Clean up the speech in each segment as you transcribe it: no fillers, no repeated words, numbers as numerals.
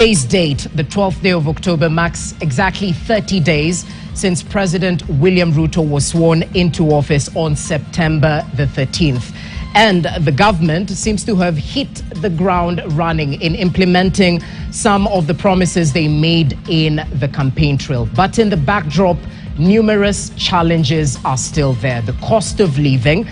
Today's date, the 12th day of October, marks exactly 30 days since President William Ruto was sworn into office on September the 13th. And the government seems to have hit the ground running in implementing some of the promises they made in the campaign trail. But in the backdrop, numerous challenges are still there. The cost of living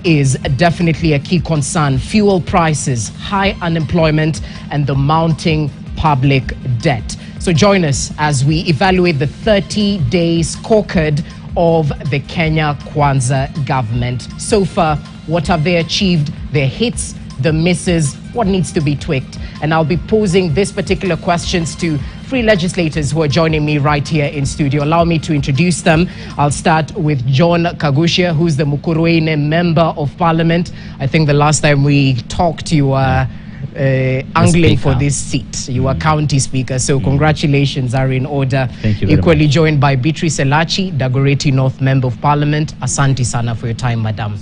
is definitely a key concern. Fuel prices, high unemployment, and the mounting public debt. So join us as we evaluate the 30-day scorecard of the Kenya Kwanza government. So far, what have they achieved? Their hits, the misses, what needs to be tweaked? And I'll be posing these particular questions to three legislators who are joining me right here in studio. Allow me to introduce them. I'll start with John Kagushia, who's the Mukurweine Member of Parliament. I think the last time we talked, you were angling for this seat. You were county speaker, so congratulations are in order. Thank you. Equally joined by Beatrice Elachi, Dagoretti North Member of Parliament. Asante sana for your time, madam.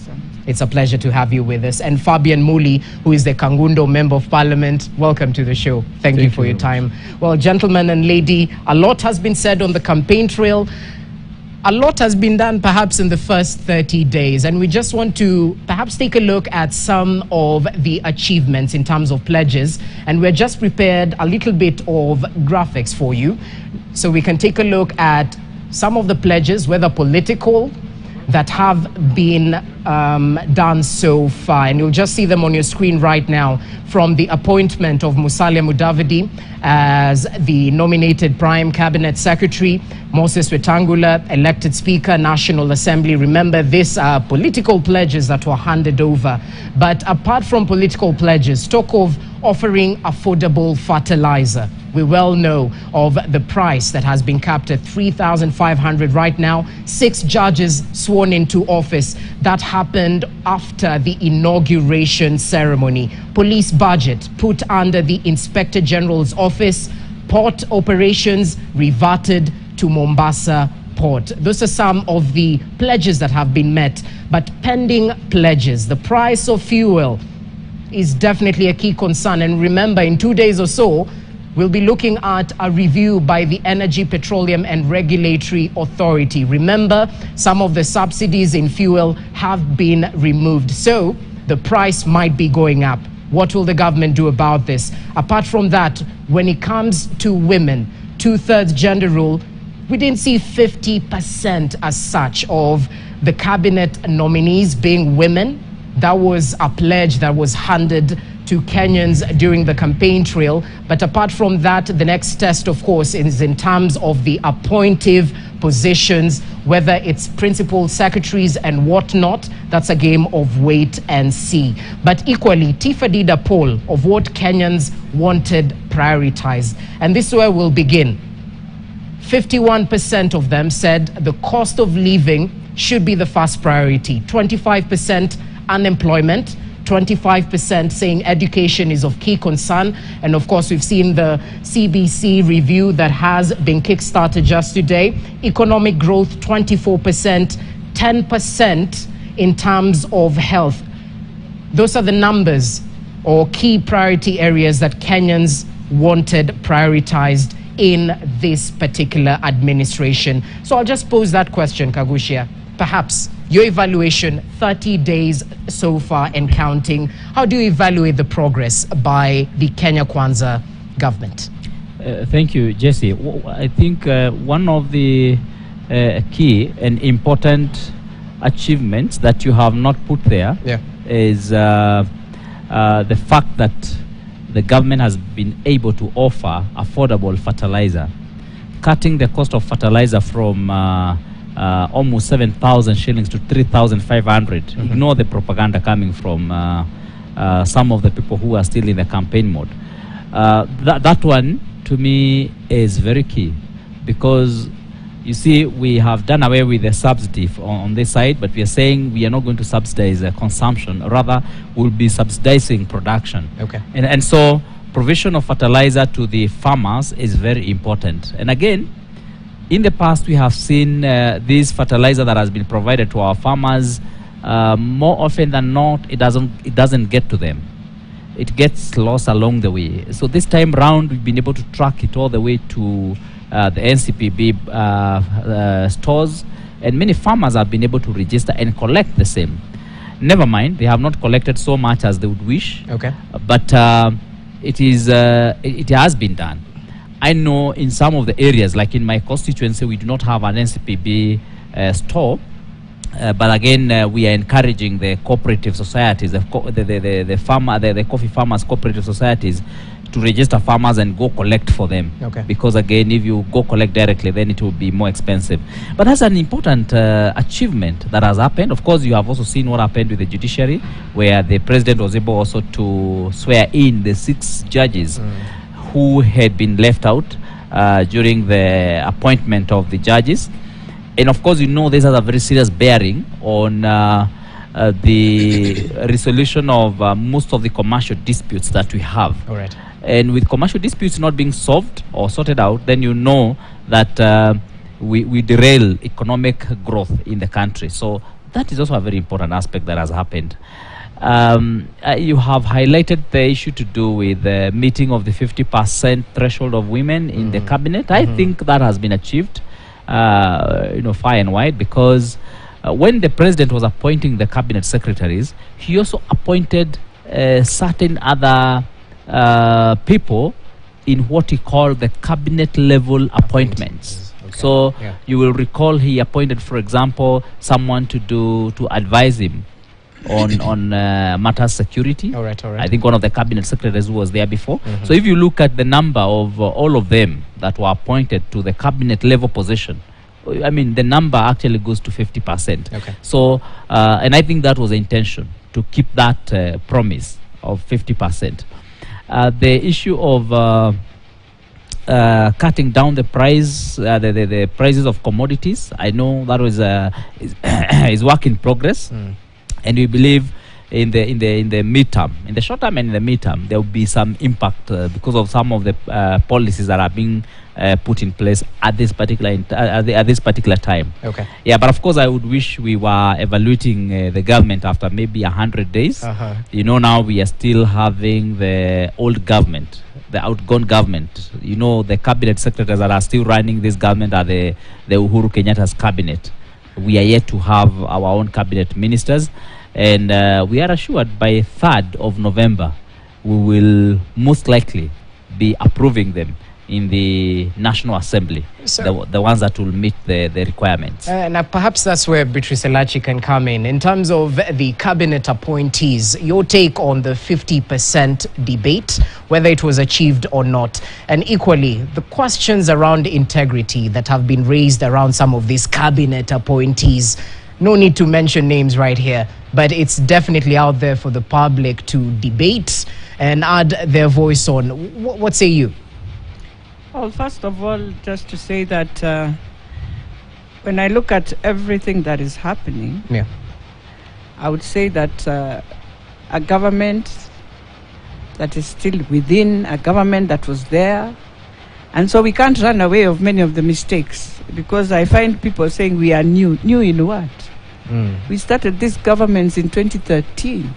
It's a pleasure to have you with us. And Fabian Muli, who is the Kangundo Member of Parliament. Welcome to the show. Thank you for your time. Well, gentlemen and lady, a lot has been said on the campaign trail. A lot has been done perhaps in the first 30 days, and we just want to perhaps take a look at some of the achievements in terms of pledges, and we're just prepared a little bit of graphics for you so we can take a look at some of the pledges, whether political, that have been done so far. And you'll just see them on your screen right now, from the appointment of Musalia Mudavadi as the nominated Prime Cabinet Secretary, Moses Wetangula, elected Speaker, National Assembly. Remember, these are political pledges that were handed over. But apart from political pledges, talk of offering affordable fertilizer. We well know of the price that has been capped at 3,500 right now. 6 judges sworn into office. That happened after the inauguration ceremony. Police budget put under the Inspector General's office. Port operations reverted to Mombasa Port. Those are some of the pledges that have been met. But pending pledges, the price of fuel is definitely a key concern. And remember, in 2 days or so, we'll be looking at a review by the Energy, Petroleum and Regulatory Authority. Remember, some of the subsidies in fuel have been removed, so the price might be going up. What will the government do about this? Apart from that, when it comes to women, 2/3 gender rule, we didn't see 50% as such of the cabinet nominees being women. That was a pledge that was handed to Kenyans during the campaign trail. But apart from that, the next test, of course, is in terms of the appointive positions, whether it's principal secretaries and whatnot. That's a game of wait and see. But equally, Tifa did a poll of what Kenyans wanted prioritized. And this is where we'll begin. 51% of them said the cost of living should be the first priority. 25% unemployment, 25% saying education is of key concern. And of course, we've seen the CBC review that has been kickstarted just today. Economic growth, 24%, 10% in terms of health. Those are the numbers or key priority areas that Kenyans wanted prioritized in this particular administration. So I'll just pose that question, Kagushia. Perhaps your evaluation, 30 days so far and counting. How do you evaluate the progress by the Kenya Kwanza government? Thank you, Jesse. I think one of the key and important achievements that you have not put there is the fact that the government has been able to offer affordable fertilizer, cutting the cost of fertilizer from almost 7,000 shillings to 3,500. Ignore the propaganda coming from some of the people who are still in the campaign mode. That one, to me, is very key, because you see, we have done away with the subsidy on this side, but we are saying we are not going to subsidize consumption. Rather, we'll be subsidizing production. Okay. And so provision of fertilizer to the farmers is very important. And again, in the past, we have seen this fertilizer that has been provided to our farmers. More often than not, it doesn't get to them. it gets lost along the way. So this time round, we've been able to track it all the way to the NCPB stores, and many farmers have been able to register and collect the same. Never mind, they have not collected so much as they would wish. Okay. But it has been done. I know in some of the areas, like in my constituency, we do not have an NCPB store. But again, we are encouraging the cooperative societies, the coffee farmers cooperative societies, to register farmers and go collect for them. Okay. Because again, if you go collect directly, then it will be more expensive. But that's an important achievement that has happened. Of course, you have also seen what happened with the judiciary, where the president was able also to swear in the 6 judges who had been left out during the appointment of the judges. And of course, this has a very serious bearing on the resolution of most of the commercial disputes that we have. All right. And with commercial disputes not being solved or sorted out, then that we derail economic growth in the country. So that is also a very important aspect that has happened. You have highlighted the issue to do with the meeting of the 50% threshold of women in the cabinet. I think that has been achieved, far and wide, because when the president was appointing the cabinet secretaries, he also appointed certain other people in what he called the cabinet level appointments. Okay. So you will recall he appointed, for example, someone to advise him on matters security. All right. I think one of the cabinet secretaries who was there before. So if you look at the number of all of them that were appointed to the cabinet level position, I mean, the number actually goes to 50%. Okay. So, and I think that was the intention, to keep that promise of 50%. The issue of cutting down the price, the prices of commodities, I know that was is work in progress, and we believe in the midterm, in the short term and in the midterm, there will be some impact because of some of the policies that are being put in place at this particular time. Okay. Yeah, but of course, I would wish we were evaluating the government after maybe 100 days. Now we are still having the old government, the outgone government. The cabinet secretaries that are still running this government are the Uhuru Kenyatta's cabinet. We are yet to have our own cabinet ministers, and we are assured by 3rd of November we will most likely be approving them in the National Assembly, so the ones that will meet the requirements. Now perhaps that's where Beatrice Elachi can come in terms of the cabinet appointees. Your take on the 50% debate, whether it was achieved or not, and equally the questions around integrity that have been raised around some of these cabinet appointees. No need to mention names right here, but it's definitely out there for the public to debate and add their voice on. What say you? Well, first of all, just to say that when I look at everything that is happening, I would say that a government that is still within, a government that was there, and so we can't run away of many of the mistakes, because I find people saying we are new. New in what? We started these governments in 2013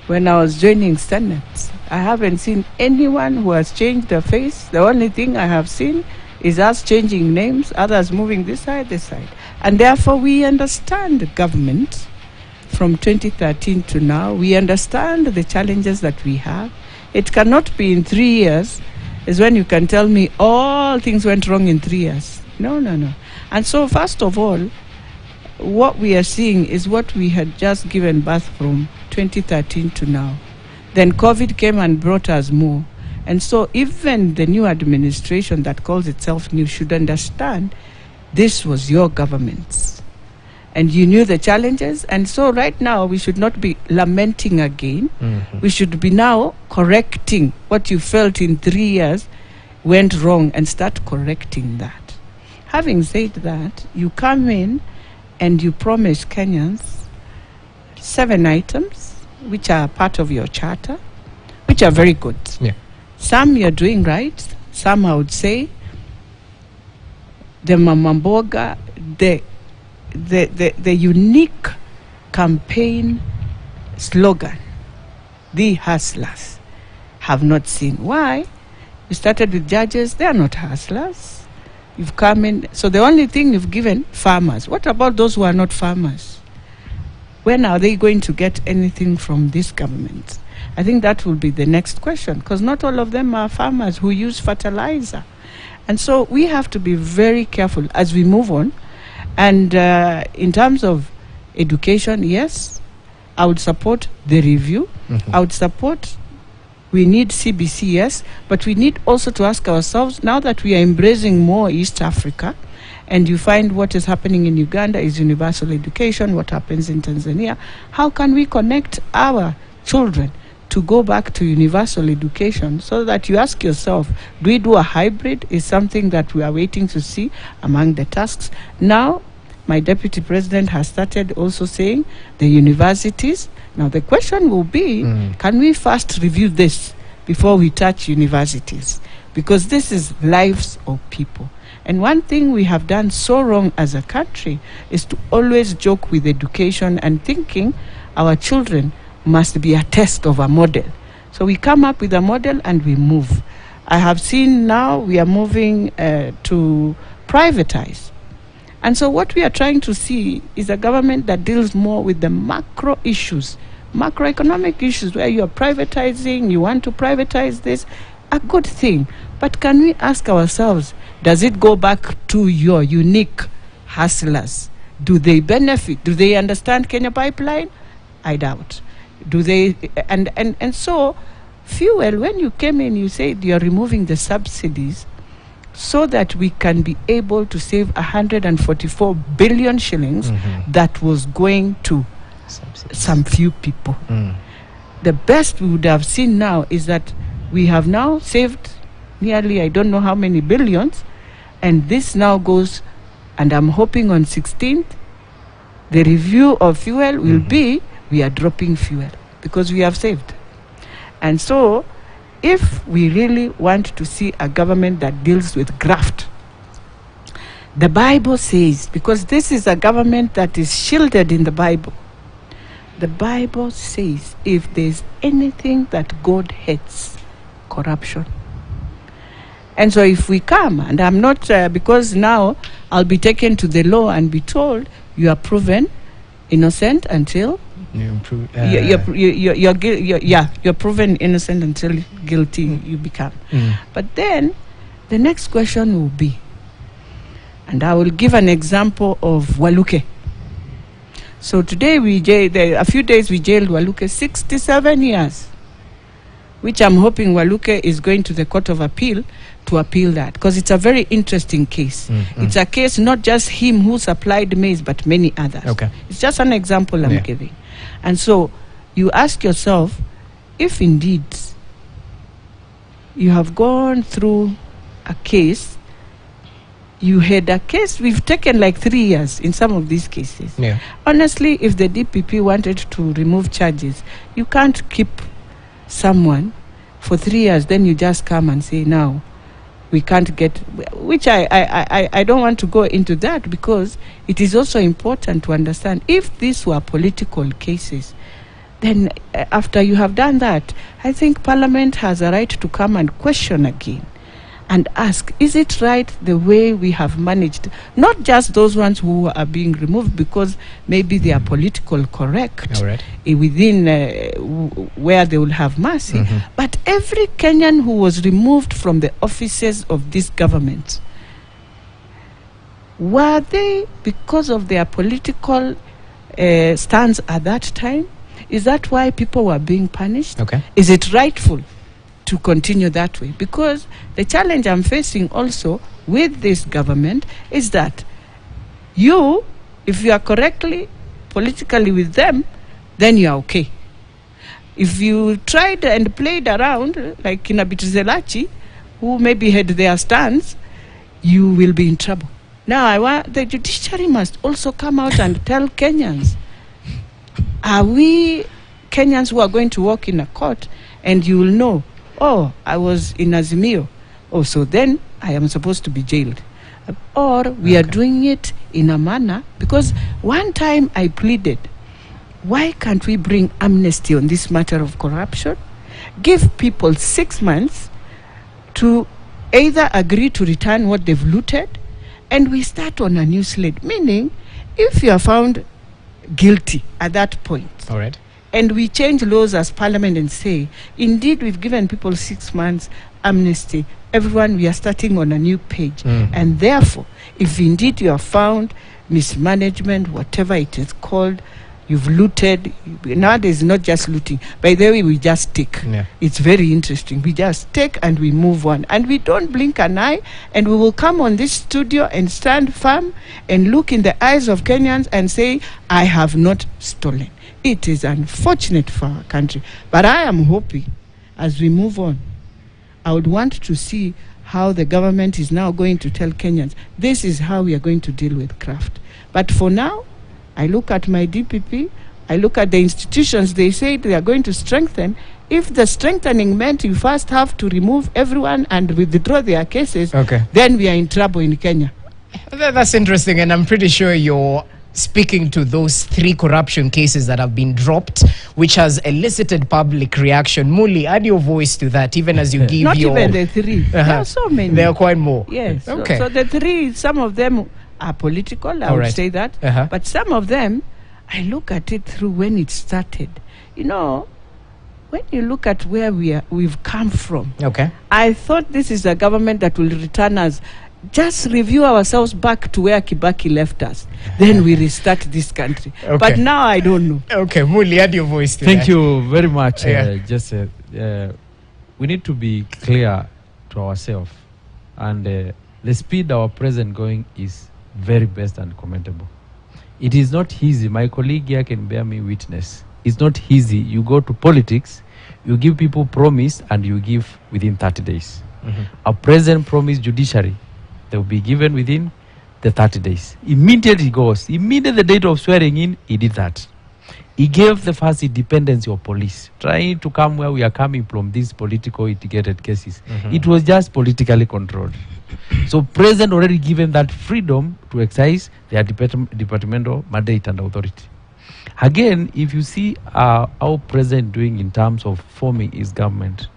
when I was joining Senate. I haven't seen anyone who has changed their face. The only thing I have seen is us changing names, others moving this side, this side. And therefore we understand the government from 2013 to now. We understand the challenges that we have. It cannot be in 3 years is when you can tell me all things went wrong in 3 years. No. And so first of all, what we are seeing is what we had just given birth from 2013 to now. Then COVID came and brought us more. And so even the new administration that calls itself new should understand this was your government. And you knew the challenges. And so right now we should not be lamenting again. We should be now correcting what you felt in 3 years went wrong and start correcting that. Having said that, you come in and you promise Kenyans 7 items which are part of your charter, which are very good. Some you're doing right, some I would say the Mamamboga, the unique campaign slogan, the hustlers. have not seen. Why? You started with judges. They are not hustlers. You've come in. So the only thing you've given, farmers. What about those who are not farmers? When are they going to get anything from this government? I think that will be the next question, because not all of them are farmers who use fertilizer. And so we have to be very careful as we move on. And in terms of education, yes, I would support the review. I would support, we need CBC, yes, but we need also to ask ourselves, now that we are embracing more East Africa, and you find what is happening in Uganda is universal education, what happens in Tanzania, how can we connect our children to go back to universal education, so that you ask yourself, do we do a hybrid? Is something that we are waiting to see among the tasks. Now, my deputy president has started also saying the universities. Now the question will be, can we first review this before we touch universities? Because this is lives of people. And one thing we have done so wrong as a country is to always joke with education and thinking our children must be a test of a model. So we come up with a model and we move. I have seen now we are moving to privatize. And so what we are trying to see is a government that deals more with the macro issues, macroeconomic issues, where you are privatizing, you want to privatize this, a good thing. But can we ask ourselves, does it go back to your unique hustlers? Do they benefit? Do they understand Kenya Pipeline? I doubt. Do they? And so fuel, when you came in, you said you're removing the subsidies so that we can be able to save 144 billion shillings that was going to some few people. The best we would have seen now is that we have now saved nearly, I don't know how many billions, and this now goes, and I'm hoping on 16th, the review of fuel will be, we are dropping fuel because we have saved. And so, if we really want to see a government that deals with graft, the Bible says, because this is a government that is shielded in the Bible, the Bible says if there's anything that God hates, corruption. And so if we come, and I'm not, because now I'll be taken to the law and be told you are proven innocent until you're proven innocent until guilty you become. But then the next question will be, and I will give an example of Waluke. So today a few days we jailed Waluke 67 years, which I'm hoping Waluke is going to the Court of Appeal to appeal that, because it's a very interesting case. It's a case not just him who supplied maize, but many others. Okay. It's just an example I'm giving. And so you ask yourself, if indeed you have gone through a case, you had a case, we've taken like 3 years in some of these cases. Honestly, if the DPP wanted to remove charges, you can't keep someone for 3 years, then you just come and say, now we can't get, which I don't want to go into that, because it is also important to understand, if these were political cases, then after you have done that, I think Parliament has a right to come and question again and ask, is it right the way we have managed, not just those ones who are being removed because maybe they are political correct within where they will have mercy, but every Kenyan who was removed from the offices of this government, were they because of their political stance at that time? Is that why people were being punished? Is it rightful to continue that way? Because the challenge I'm facing also with this government is that you, if you are correctly politically with them, then you are okay. If you tried and played around like Kinabitizelachi, who maybe had their stance, you will be in trouble. Now the judiciary must also come out and tell Kenyans, are we Kenyans who are going to walk in a court and you will know, oh, I was in Azimio, oh, so then I am supposed to be jailed. Or we are doing it in a manner, because one time I pleaded, why can't we bring amnesty on this matter of corruption? give people 6 months to either agree to return what they've looted, and we start on a new slate. Meaning, if you are found guilty at that point, all right, and we change laws as Parliament and say, indeed, we've given people 6 months amnesty, everyone, we are starting on a new page. And therefore, if indeed you are found mismanagement, whatever it is called, you've looted. Nowadays, not just looting. By the way, we just take. Yeah. It's very interesting. We just take and we move on. And we don't blink an eye. And we will come on this studio and stand firm and look in the eyes of Kenyans and say, I have not stolen. It is unfortunate for our country. But I am hoping, as we move on, I would want to see how the government is now going to tell Kenyans, this is how we are going to deal with craft. But for now, I look at my DPP, I look at the institutions they say they are going to strengthen. If the strengthening meant you first have to remove everyone and withdraw their cases, then we are in trouble in Kenya. That's interesting, and I'm pretty sure you're speaking to those 3 corruption cases that have been dropped, which has elicited public reaction. Muli, add your voice to that, even as you give Not your... even the 3. There are so many. There are quite more. Yes. Okay. So the 3, some of them are political, I would say that. But some of them, I look at it through when it started. You know, when you look at where we've come from, I thought this is a government that will return us. Just review ourselves back to where Kibaki left us. Then we restart this country. But now I don't know. Okay, Muli, add your voice to Thank that. you very much. We need to be clear to ourselves. And the speed our president going is very best and commendable. It is not easy. My colleague here can bear me witness. It's not easy. You go to politics, you give people promise, and you give within 30 days. Our president promised judiciary. They will be given within the 30 days. Immediately he goes. Immediately the date of swearing in, he did that. He gave the first independency of police, trying to come where we are coming from, these political litigated cases. It was just politically controlled. So president already given that freedom to exercise their departmental mandate and authority. Again, if you see how president doing in terms of forming his government,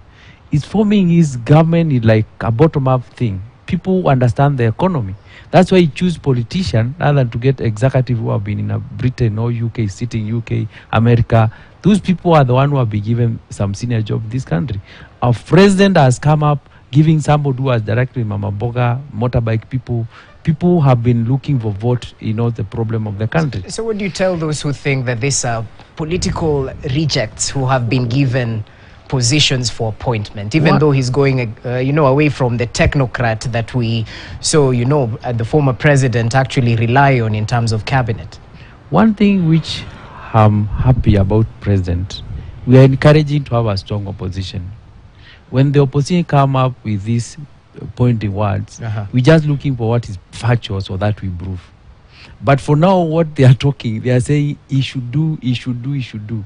he's forming his government in like a bottom-up thing. People understand the economy. That's why he choose politicians rather than to get executive who have been in Britain or UK, sitting UK, America. Those people are the one who have been given some senior job in this country. Our president has come up giving somebody who has directly Mama Boga, motorbike people. People have been looking for vote, the problem of the country. So what do you tell those who think that these are political rejects who have been given positions for appointment, even though he's going, away from the technocrat that we the former president actually rely on in terms of cabinet? One thing which I'm happy about president, we are encouraging to have a strong opposition. When the opposition come up with these pointing words, we're just looking for what is factual so that we prove. But for now, what they are talking, they are saying he should do, he should do, he should do.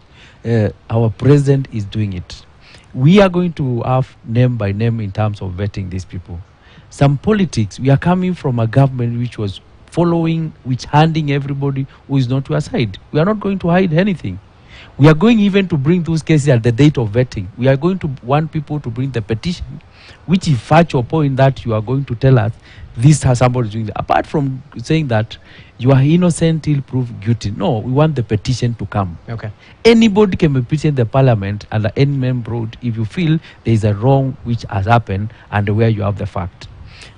Our president is doing it. We are going to have name by name in terms of vetting these people. Some politics, we are coming from a government which was following, which handing everybody who is not to our side. We are not going to hide anything. We are going even to bring those cases at the date of vetting. We are going to want people to bring the petition, which is factual point that you are going to tell us this has somebody doing that. Apart from saying that you are innocent till proved guilty. No, we want the petition to come. Anybody can petition the parliament and the end member if you feel there is a wrong which has happened and where you have the fact.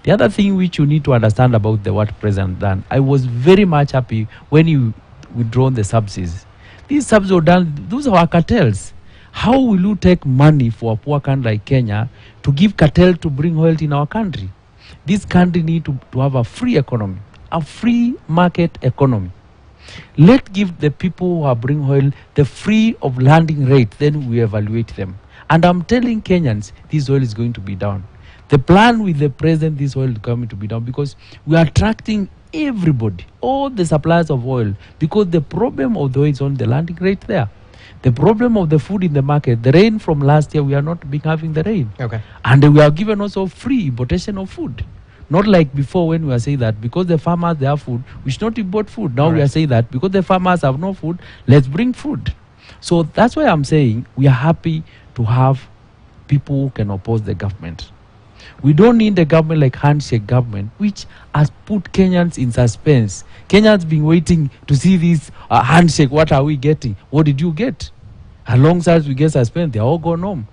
The other thing which you need to understand about the what president done, I was very much happy when you withdrawn the subsidies. These subsidies were done, those are our cartels. How will you take money for a poor country like Kenya to give cartel to bring oil in our country? This country need to have a free economy, a free market economy. Let's give the people who are bringing oil the free of landing rate, then we evaluate them. And I'm telling Kenyans, this oil is going to be down. The plan with the president, this oil is going to be down because we are attracting everybody, all the suppliers of oil, because the problem of the oil is on the landing rate there. The problem of the food in the market, the rain from last year, we are not having the rain. And we are given also free importation of food. Not like before when we are saying that because the farmers, they have food, we should not import food. Now we are saying that because the farmers have no food, let's bring food. So that's why I'm saying we are happy to have people who can oppose the government. We don't need a government like handshake government, which has put Kenyans in suspense. Kenyans been waiting to see this handshake. What are we getting? What did you get? Alongside we get suspended, they're all gone home.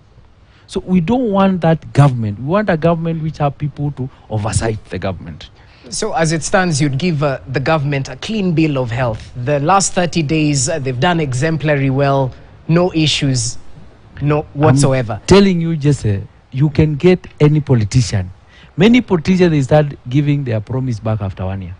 So we don't want that government. We want a government which have people to oversight the government. So as it stands, you'd give the government a clean bill of health. The last 30 days, they've done exemplary well, no issues, no whatsoever. I'm telling you, Jesse, you can get any politician. Many politicians, they start giving their promise back after 1 year.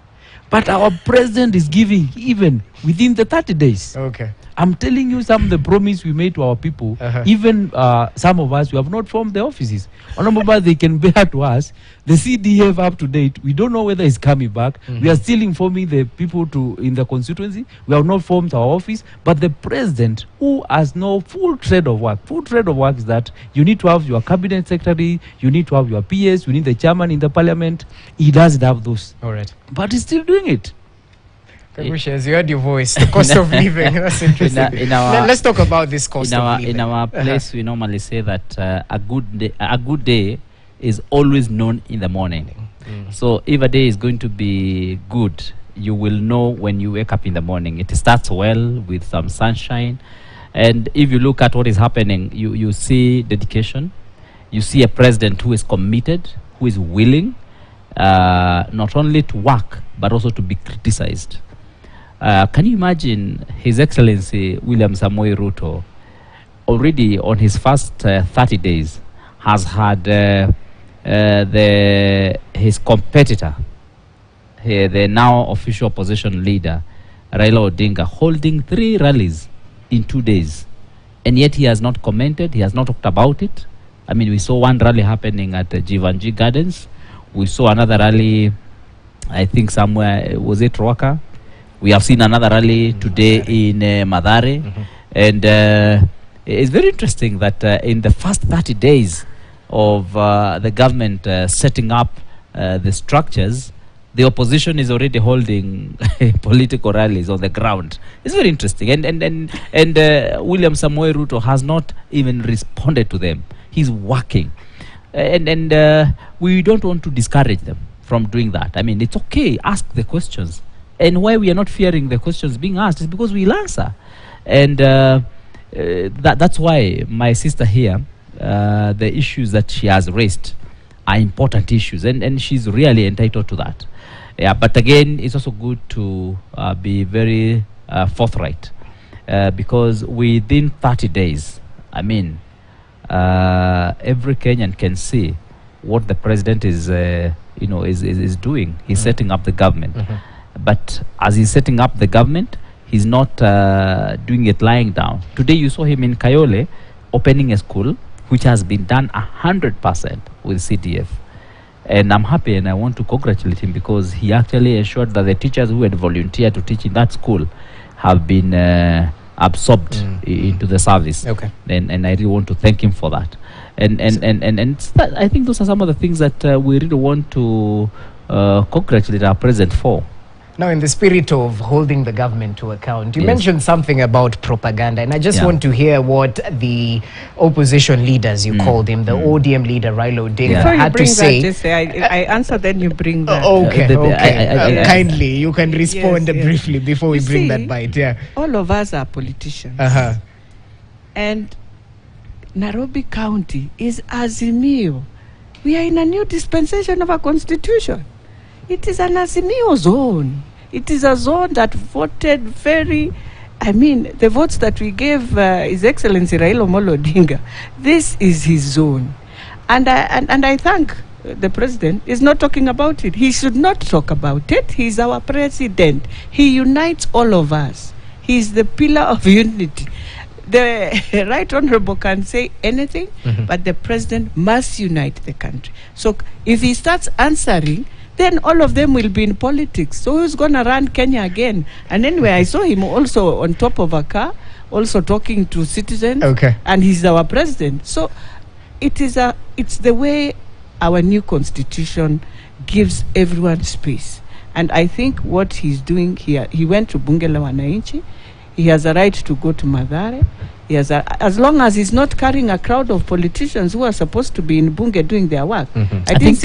But our president is giving even within the 30 days. Okay. I'm telling you some of the promise we made to our people. Even some of us, we have not formed the offices. Honorable, they can bear to us. The CDF up to date, we don't know whether it's coming back. We are still informing the people in the constituency. We have not formed our office. But the president, who has no full trade of work is that you need to have your cabinet secretary, you need to have your PS, you need the chairman in the parliament. He doesn't have those. All right. But he's still doing it. Kagushi, as you heard your voice, the cost of living, that's interesting. Let's talk about this cost of living. In our place, we normally say that a good day is always known in the morning. So if a day is going to be good, you will know when you wake up in the morning. It starts well with some sunshine. And if you look at what is happening, you see dedication. You see a president who is committed, who is willing not only to work, but also to be criticized. Can you imagine His Excellency William Samoei Ruto already on his first 30 days has had his competitor, the now official opposition leader, Raila Odinga, holding 3 rallies in 2 days. And yet he has not commented, he has not talked about it. I mean, we saw one rally happening at Jivanji Gardens. We saw another rally, I think somewhere, was it Rwaka? We have seen another rally today in Madare. And it's very interesting that in the first 30 days of the government setting up the structures, the opposition is already holding political rallies on the ground. It's very interesting. And William Samoei Ruto has not even responded to them. He's working. And we don't want to discourage them from doing that. I mean, it's okay. Ask the questions. And why we are not fearing the questions being asked is because we'll answer. And that's why my sister here, the issues that she has raised are important issues. And she's really entitled to that. Yeah, but again, it's also good to be very forthright. Because within 30 days, I mean, every Kenyan can see what the president is doing. He's setting up the government. But as he's setting up the government, he's not doing it lying down. Today you saw him in Kayole opening a school, which has been done 100% with CDF. And I'm happy and I want to congratulate him because he actually ensured that the teachers who had volunteered to teach in that school have been absorbed into the service. Okay. And I really want to thank him for that. And I think those are some of the things that we really want to congratulate our president for. Now, in the spirit of holding the government to account, you mentioned something about propaganda, and I just want to hear what the opposition leaders, you called him, the ODM leader, Raila Odinga, had to say. Just say I answer, then you bring that. Okay. Kindly, you can respond briefly before we bring that bite. Yeah. All of us are politicians. And Nairobi County is Azimio. We are in a new dispensation of our constitution. It is an Azimio zone. It is a zone that voted the votes that we gave His Excellency Raila Amolo Odinga, this is his zone. And I thank the president is not talking about it. He should not talk about it. He's our president. He unites all of us. He's the pillar of unity. The Right Honorable can say anything, but the president must unite the country. So if he starts answering, then all of them will be in politics. So who's going to run Kenya again? And anyway, I saw him also on top of a car, also talking to citizens. Okay. And he's our president. So it's the way our new constitution gives everyone space. And I think what he's doing here, he went to Bunge la Wananchi. He has a right to go to Madare. Yes, as long as he's not carrying a crowd of politicians who are supposed to be in Bunge doing their work. I think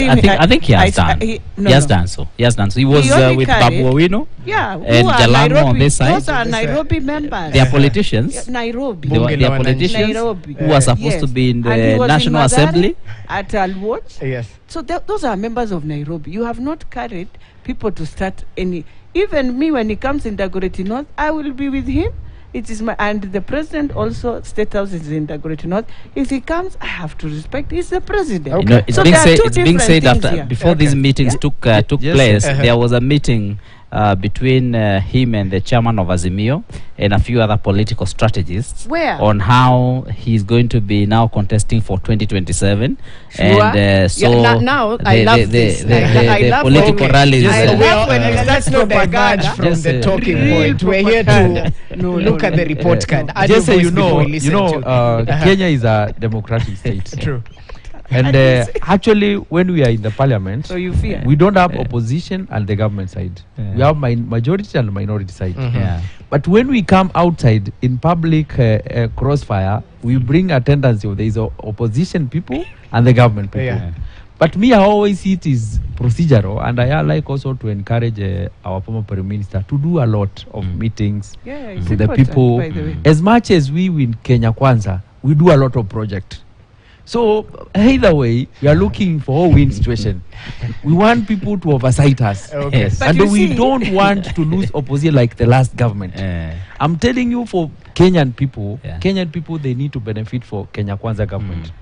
he has done. He has done so. He was with Babu Owino and Jalamo on this side. Those are Nairobi members. They are politicians. Nairobi. They are politicians who are supposed to be in the National Assembly. At Al-Watch. Yes. So those are members of Nairobi. You have not carried people to start any. Even me, when he comes in Dagoretti North, I will be with him. It is and the president also, State House is in Dagoretti North. If he comes, I have to respect. He's the president. Okay. You know, it's being said after before these meetings took place. There was a meeting between him and the chairman of Azimio and a few other political strategists on how he's going to be now contesting for 2027. Sure. And so now I love this. I love political rallies. I love when let's not diverge from the talking point. We're here to look at the report card. Just so you know, Kenya is a democratic state. True. And actually, when we are in the parliament, so you fear. We don't have opposition and the government side. We have majority and minority side. But when we come outside in public crossfire, we bring a tendency of there is opposition people and the government people. But me, I always see it is procedural, and I like also to encourage our former Prime Minister to do a lot of meetings to the people. As much as we in Kenya Kwanza, we do a lot of projects. So either way, we are looking for a win situation. We want people to oversight us. Yes. And we don't want to lose opposition like the last government. I'm telling you, for Kenyan people, they need to benefit for Kenya Kwanza government.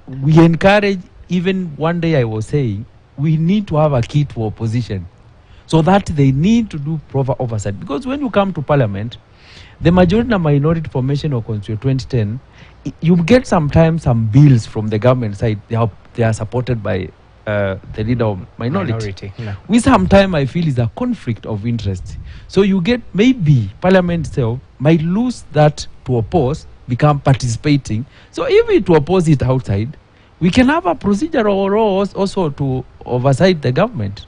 We encourage, even one day I was saying, we need to have a key to opposition so that they need to do proper oversight. Because when you come to parliament, the majority and minority formation of Constitution 2010, you get sometimes some bills from the government side. They are supported by the leader of minority. Which sometimes I feel is a conflict of interest. So you get maybe parliament itself might lose that to oppose, become participating. So if to oppose it outside, we can have a procedural role also to oversight the government.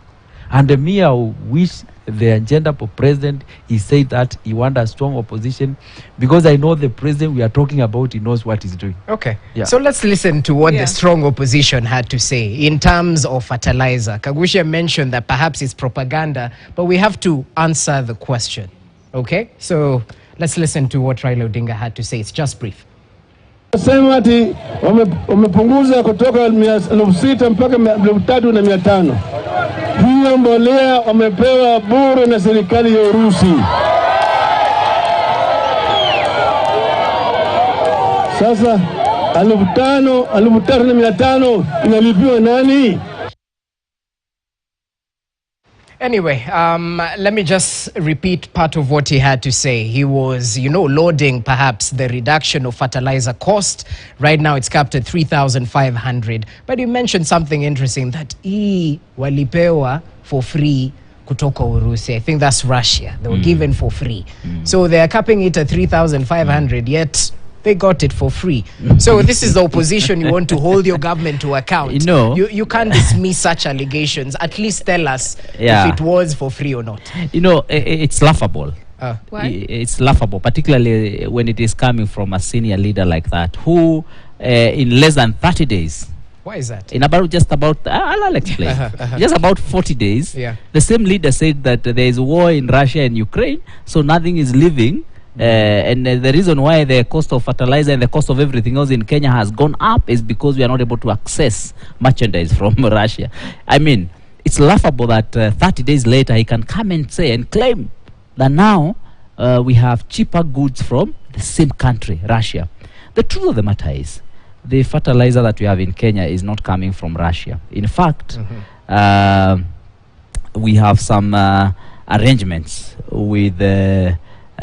And me, I wish the agenda for president, he said that he wants a strong opposition, because I know the president we are talking about, he knows what he's doing. Okay. So let's listen to what the strong opposition had to say in terms of fertilizer. Kagusha mentioned that perhaps it's propaganda, but we have to answer the question. Okay? So let's listen to what Raila Odinga had to say. It's just brief. Sema ati wamepunguza kutoka 6,000 mpaka 3,500. Hiyo mbolea wamepewa bure na serikali ya Urusi. Sasa 5,500 inalipiwa nani? Anyway, let me just repeat part of what he had to say. He was, lauding perhaps the reduction of fertilizer cost. Right now it's capped at 3,500. But he mentioned something interesting, that walipewa for free kutoka Urusi. I think that's Russia. They were given for free. So they are capping it at 3,500, yet they got it for free. So this is the opposition. You want to hold your government to account. You can't dismiss such allegations. At least tell us if it was for free or not. It's laughable. Why? It's laughable, particularly when it is coming from a senior leader like that, who in less than 30 days. Why is that? I'll explain. Just about 40 days, the same leader said that there is war in Russia and Ukraine, so nothing is living. And the reason why the cost of fertilizer and the cost of everything else in Kenya has gone up is because we are not able to access merchandise from Russia. I mean, it's laughable that 30 days later he can come and say and claim that now we have cheaper goods from the same country, Russia. The truth of the matter is, the fertilizer that we have in Kenya is not coming from Russia. In fact, we have some arrangements with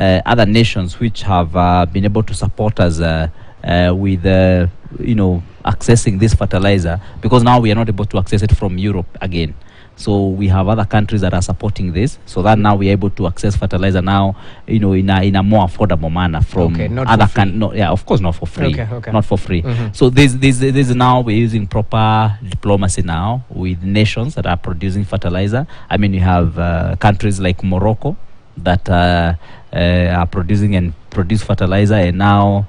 other nations which have been able to support us with accessing this fertilizer, because now we are not able to access it from Europe again. So we have other countries that are supporting this, so that now we are able to access fertilizer now, in a more affordable manner from other countries. Of course, not for free. Not for free. So this now we're using proper diplomacy now with nations that are producing fertilizer. I mean, you have countries like Morocco that are producing and produce fertilizer and now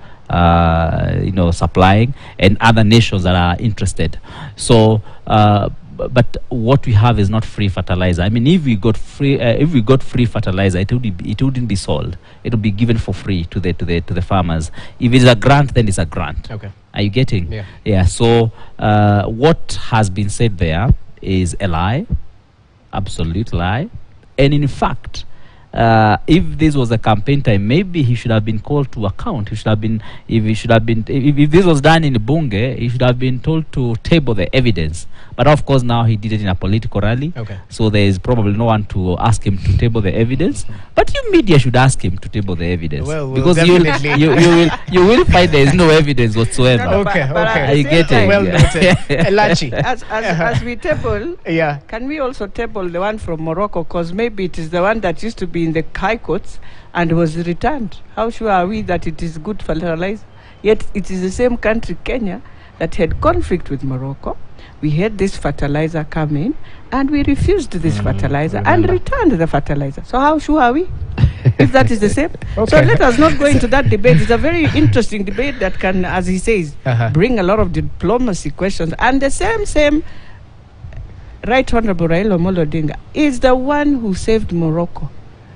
supplying, and other nations that are interested. So but what we have is not free fertilizer. I mean, if we got free fertilizer, it wouldn't be sold. It would be given for free to the farmers. If it's a grant, then it's a grant. Okay. Are you getting? Yeah. Yeah. So what has been said there is a lie, absolute lie, and in fact, if this was a campaign time, maybe he should have been called to account. If this was done in Bunge, he should have been told to table the evidence. But of course, now he did it in a political rally. Okay. So there is probably no one to ask him to table the evidence. But you media should ask him to table the evidence, because you will find there is no evidence whatsoever. Okay. Are you getting? Well noted. Elachi. As we table, yeah. Can we also table the one from Morocco? Because maybe it is the one that used to be in the high courts and was returned. How sure are we that it is good fertilizer? Yet it is the same country, Kenya, that had conflict with Morocco. We had this fertilizer come in, and we refused this fertilizer and returned the fertilizer. So how sure are we if that is the same? Okay. So let us not go into that debate. It's a very interesting debate that can, as he says, bring a lot of diplomacy questions. And the same Right Honorable Raila Amolo Odinga is the one who saved Morocco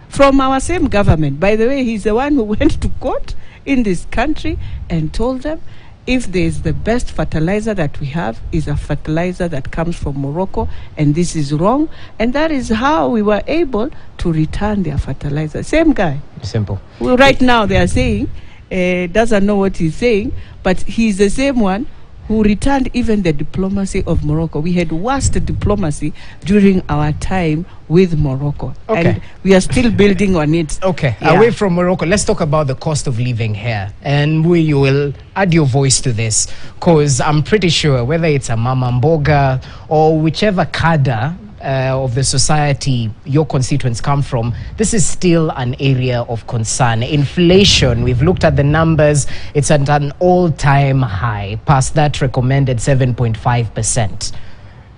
from our same government. By the way, he's the one who went to court in this country and told them, if there is the best fertilizer that we have is a fertilizer that comes from Morocco, and this is wrong. And that is how we were able to return their fertilizer. Same guy. Simple. Well, right now they are saying, doesn't know what he's saying, but he's the same one who returned even the diplomacy of Morocco. We had worst diplomacy during our time with Morocco. Okay. And we are still building on it. Okay, Yeah. away from Morocco, let's talk about the cost of living here. And you will add your voice to this, because I'm pretty sure whether it's a Mama Mboga or whichever cadre of the society your constituents come from, this is still an area of concern. Inflation, we've looked at the numbers, it's at an all-time high, past that recommended 7.5%.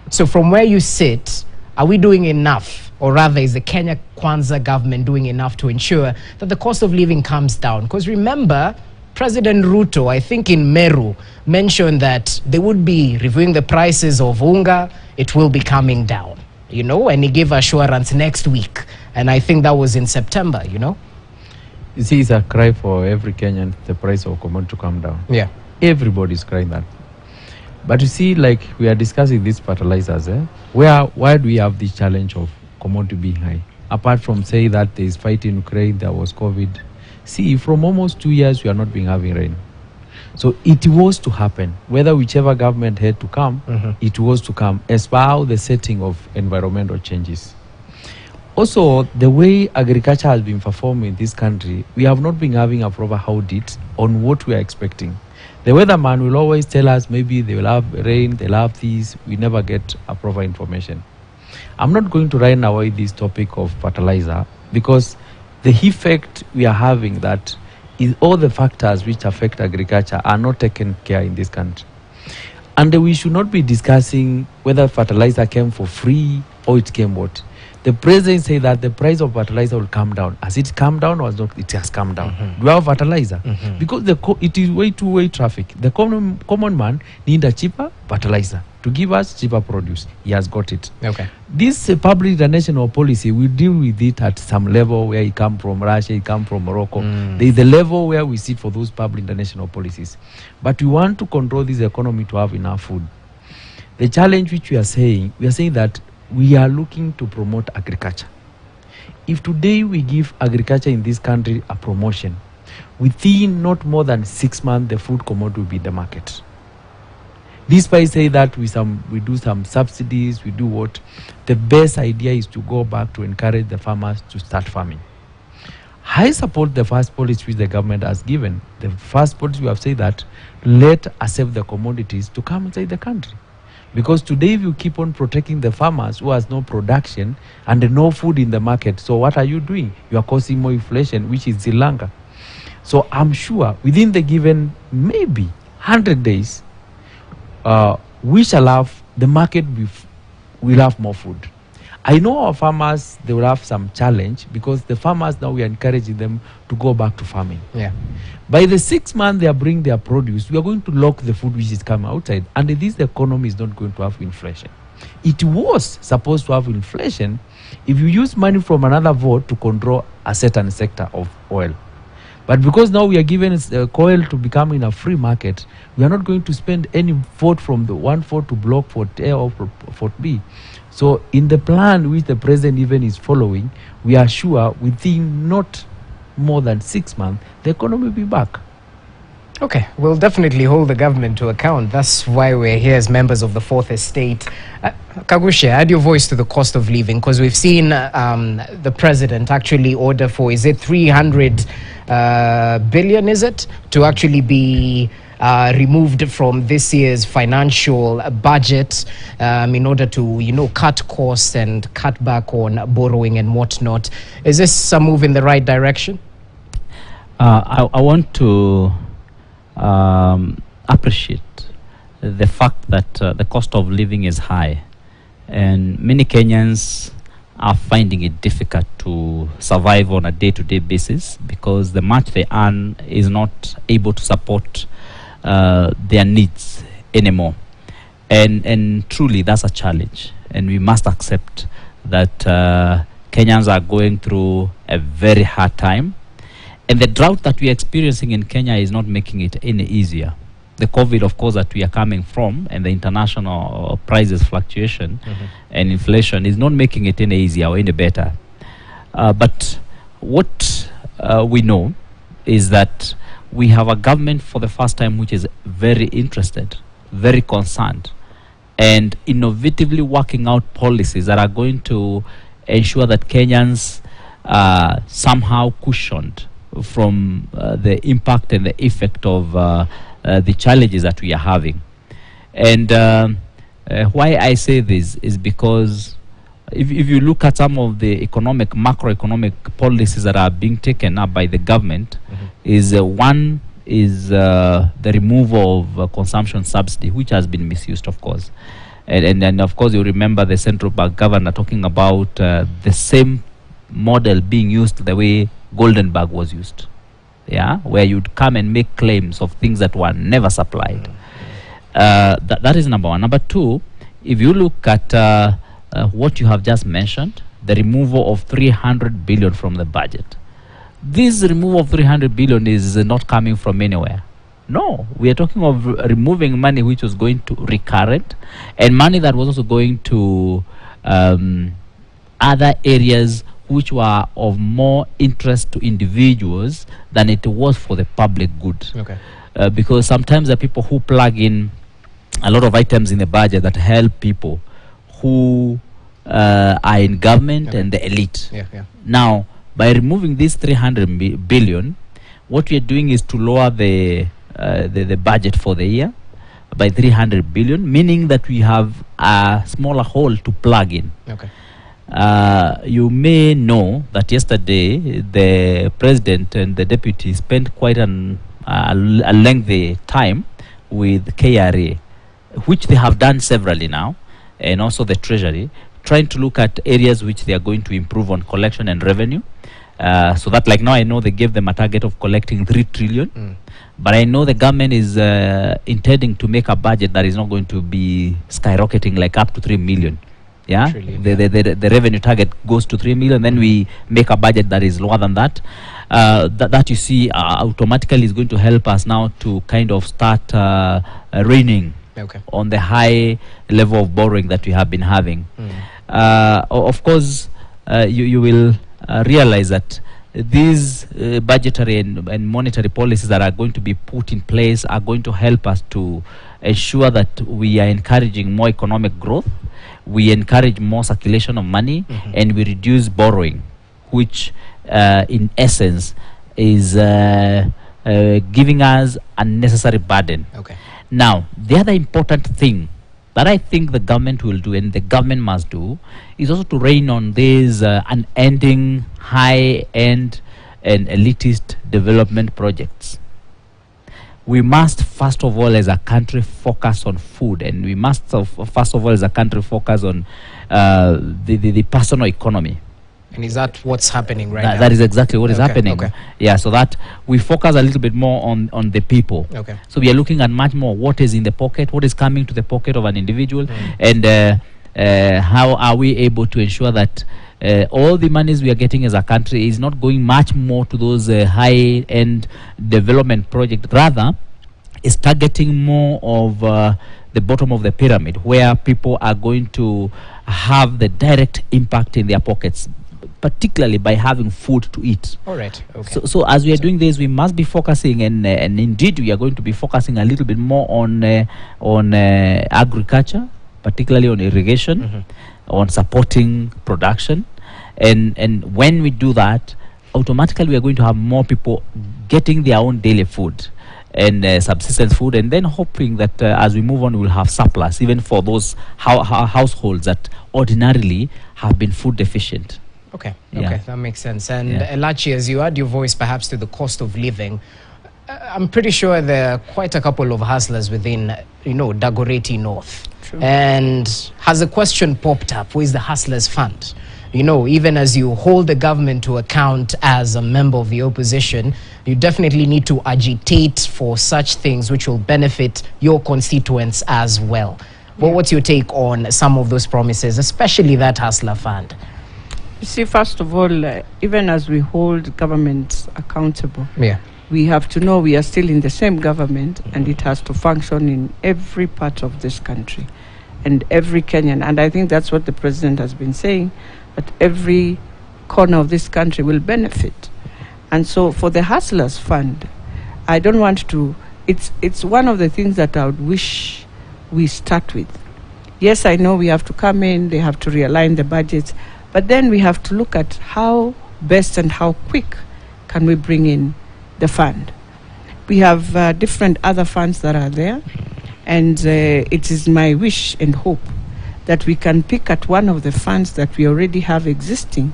So from where you sit, are we doing enough, or rather is the Kenya Kwanza government doing enough to ensure that the cost of living comes down? Because remember, President Ruto, I think in Meru, mentioned that they would be reviewing the prices of unga, it will be coming down. And he gave assurance next week. And I think that was in September, You see, it's a cry for every Kenyan, the price of commodity to come down. Yeah. Everybody's crying that. But you see, like we are discussing these fertilizers, why do we have this challenge of commodity being high? Apart from saying that there is fight in Ukraine, there was COVID. See, from almost 2 years, we are not having rain. So it was to happen. Whether whichever government had to come, it was to come as per how the setting of environmental changes. Also, the way agriculture has been performing in this country, we have not been having a proper audit on what we are expecting. The weatherman will always tell us maybe they will have rain, they'll have these. We never get a proper information. I'm not going to right now away this topic of fertilizer, because the effect we are having that is all the factors which affect agriculture are not taken care in this country. And we should not be discussing whether fertilizer came for free or it came what. The president said that the price of fertilizer will come down. Has it come down or not? It has come down. Do we have fertilizer? Because it is two-way traffic. The common man needs a cheaper fertilizer to give us cheaper produce. He has got it. Okay. This public international policy, we deal with it at some level where it come from Russia, it come from Morocco. There is the level where we sit for those public international policies. But we want to control this economy to have enough food. The challenge which we are saying that we are looking to promote agriculture. If today we give agriculture in this country a promotion, within not more than 6 months, the food commodity will be in the market. Despite say that we do some subsidies, we do what, the best idea is to go back to encourage the farmers to start farming. I support the first policy which the government has given. The first policy we have said that let accept the commodities to come inside the country. Because today if you keep on protecting the farmers who has no production and no food in the market, so what are you doing? You are causing more inflation, which is Zilanga. So I'm sure within the given maybe 100 days, we shall have the market will have more food. I know our farmers, they will have some challenge because the farmers now we are encouraging them to go back to farming. Yeah. By the 6 months they are bringing their produce, we are going to lock the food which is coming outside. And this the economy is not going to have inflation. It was supposed to have inflation if you use money from another vote to control a certain sector of oil. But because now we are given oil to become in a free market, we are not going to spend any vote from the one vote to block Fort A or Fort B. So in the plan which the president even is following, we are sure within not more than 6 months, the economy will be back. Okay, we'll definitely hold the government to account. That's why we're here as members of the Fourth Estate. Kagushe, add your voice to the cost of living, because we've seen the president actually order for, is it 300 billion, is it, to actually be removed from this year's financial budget in order to, cut costs and cut back on borrowing and whatnot. Is this a move in the right direction? I want to appreciate the fact that the cost of living is high, and many Kenyans are finding it difficult to survive on a day-to-day basis because the much they earn is not able to support their needs anymore. And truly that's a challenge, and we must accept that Kenyans are going through a very hard time. And the drought that we are experiencing in Kenya is not making it any easier. The COVID, of course, that we are coming from, and the international prices fluctuation and inflation is not making it any easier or any better. But what we know is that we have a government for the first time which is very interested, very concerned, and innovatively working out policies that are going to ensure that Kenyans are somehow cushioned from the impact and the effect of the challenges that we are having. And why I say this is because if you look at some of the macroeconomic policies that are being taken up by the government, one is the removal of consumption subsidy, which has been misused, of course. And of course, you remember the central bank governor talking about the same model being used the way Goldenberg was used, where you'd come and make claims of things that were never supplied. That is number one. Number two, if you look at what you have just mentioned, the removal of 300 billion from the budget. This removal of 300 billion is not coming from anywhere. No, we are talking of removing money which was going to recurrent, and money that was also going to other areas which were of more interest to individuals than it was for the public good. Okay. Because sometimes there are people who plug in a lot of items in the budget that help people who are in government and the elite. Now, by removing this 300 billion, what we are doing is to lower the budget for the year by 300 billion, meaning that we have a smaller hole to plug in. Okay. You may know that yesterday the president and the deputy spent quite a lengthy time with KRA, which they have done severally now, and also the treasury, trying to look at areas which they are going to improve on collection and revenue. So that, like, now I know they gave them a target of collecting 3 trillion, but I know the government is intending to make a budget that is not going to be skyrocketing like up to 3 million. The revenue target goes to 3 million, then we make a budget that is lower than that. That you see automatically is going to help us now to kind of start reining on the high level of borrowing that we have been having. Of course, you will realize that these budgetary and monetary policies that are going to be put in place are going to help us to ensure that we are encouraging more economic growth, we encourage more circulation of money, and we reduce borrowing, which in essence is giving us unnecessary burden. Now, the other important thing that I think the government will do, and the government must do, is also to rein on these unending high-end and elitist development projects. we must first of all as a country focus on food, and we must first of all as a country focus on the personal economy. And is that what's happening right now? That is exactly what is happening. Okay. Yeah, so that we focus a little bit more on the people. Okay. So we are looking at much more what is in the pocket, what is coming to the pocket of an individual, and how are we able to ensure that all the monies we are getting as a country is not going much more to those high-end development projects, rather is targeting more of the bottom of the pyramid, where people are going to have the direct impact in their pockets, particularly by having food to eat. All right. Okay. So as we are doing this, we must be focusing, and indeed we are going to be focusing a little bit more on agriculture, particularly on irrigation, on supporting production, and when we do that, automatically we are going to have more people getting their own daily food and subsistence food, and then hoping that as we move on, we'll have surplus even for those households that ordinarily have been food deficient. Okay, Yeah. okay, that makes sense. And Elachi, as you add your voice perhaps to the cost of living, I'm pretty sure there are quite a couple of hustlers within, Dagoretti North. True. And has a question popped up, where is the Hustlers Fund? Even as you hold the government to account as a member of the opposition, you definitely need to agitate for such things which will benefit your constituents as well. Well, what's your take on some of those promises, especially that Hustler Fund? You see, first of all, even as we hold governments accountable, we have to know we are still in the same government, and it has to function in every part of this country and every Kenyan. And I think that's what the president has been saying, that every corner of this country will benefit. And so for the Hustlers Fund, I don't want to, it's one of the things that I would wish we start with. Yes, I know we have to come in, they have to realign the budgets, but then we have to look at how best and how quick can we bring in the fund. We have different other funds that are there, and it is my wish and hope that we can pick at one of the funds that we already have existing.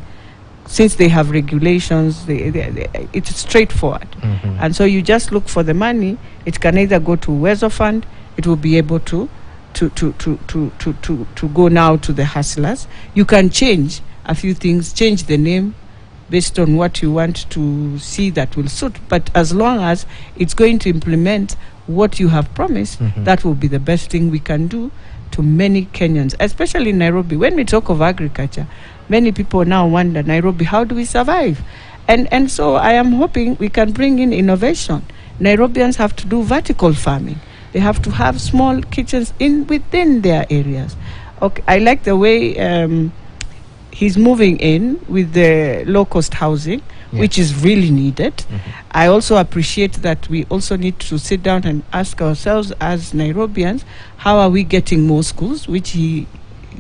Since they have regulations, it's straightforward. And so you just look for the money. It can either go to Wezo Fund, it will be able to go now to the hustlers. You can change a few things, change the name based on what you want to see that will suit. But as long as it's going to implement what you have promised, that will be the best thing we can do to many Kenyans, especially in Nairobi. When we talk of agriculture, many people now wonder, Nairobi, how do we survive? And so I am hoping we can bring in innovation. Nairobians have to do vertical farming. They have to have small kitchens within their areas. Okay, I like the way he's moving in with the low-cost housing, which is really needed. I also appreciate that we also need to sit down and ask ourselves as Nairobians, how are we getting more schools, which he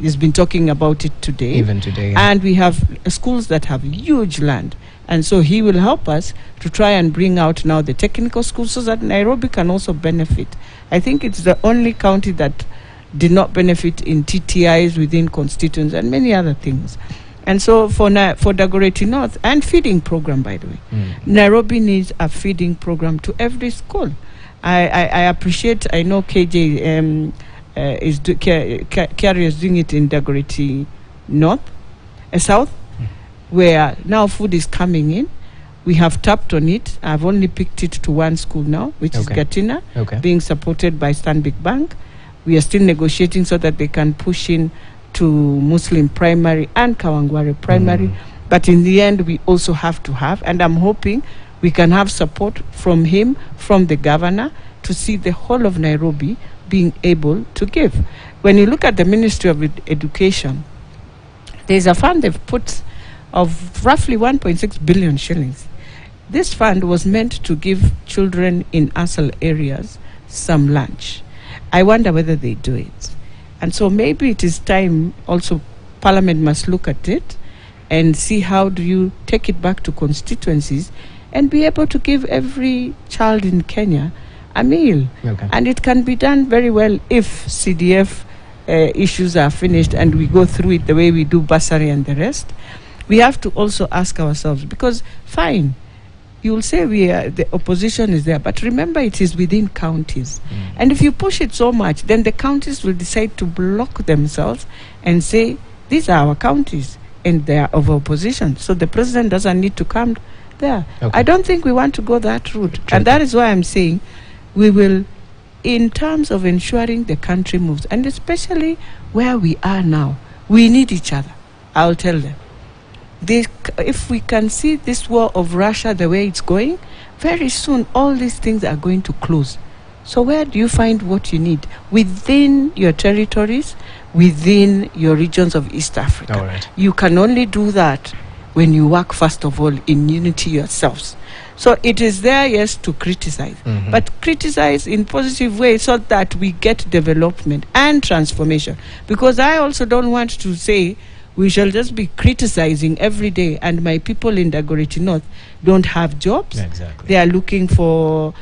has been talking about it today. Even today, And we have schools that have huge land. And so he will help us to try and bring out now the technical schools so that Nairobi can also benefit. I think it's the only county that did not benefit in TTIs within constituents and many other things. And so for Dagoretti North, and feeding program, by the way, Nairobi needs a feeding program to every school. I appreciate, I know KJ Carrier is doing it in Dagoretti North, South, where now food is coming in. We have tapped on it. I've only picked it to one school now, which is Gatina, being supported by Stanbic Bank. We are still negotiating so that they can push in to Muslim primary and Kawangware primary. But in the end, we also have to have, and I'm hoping we can have support from him, from the governor, to see the whole of Nairobi being able to give. When you look at the Ministry of Education, there's a fund they've put of roughly 1.6 billion shillings. This fund was meant to give children in ASL areas some lunch. I wonder whether they do it. And so maybe it is time also Parliament must look at it and see how do you take it back to constituencies and be able to give every child in Kenya a meal. And it can be done very well if CDF issues are finished and we go through it the way we do bursary and the rest. We have to also ask ourselves, because fine, you will say the opposition is there, but remember it is within counties. And if you push it so much, then the counties will decide to block themselves and say, these are our counties and they are of opposition. So the president doesn't need to come there. Okay. I don't think we want to go that route. And that is why I'm saying we will, in terms of ensuring the country moves, and especially where we are now, we need each other. I'll tell them. If we can see this war of Russia the way it's going, very soon all these things are going to close. So where do you find what you need? Within your territories, within your regions of East Africa. All right. You can only do that when you work, first of all, in unity yourselves. So it is there, yes, to criticize, but criticize in positive ways so that we get development and transformation. Because I also don't want to say we shall just be criticizing every day and my people in Dagoretti North don't have jobs. Exactly. They are looking for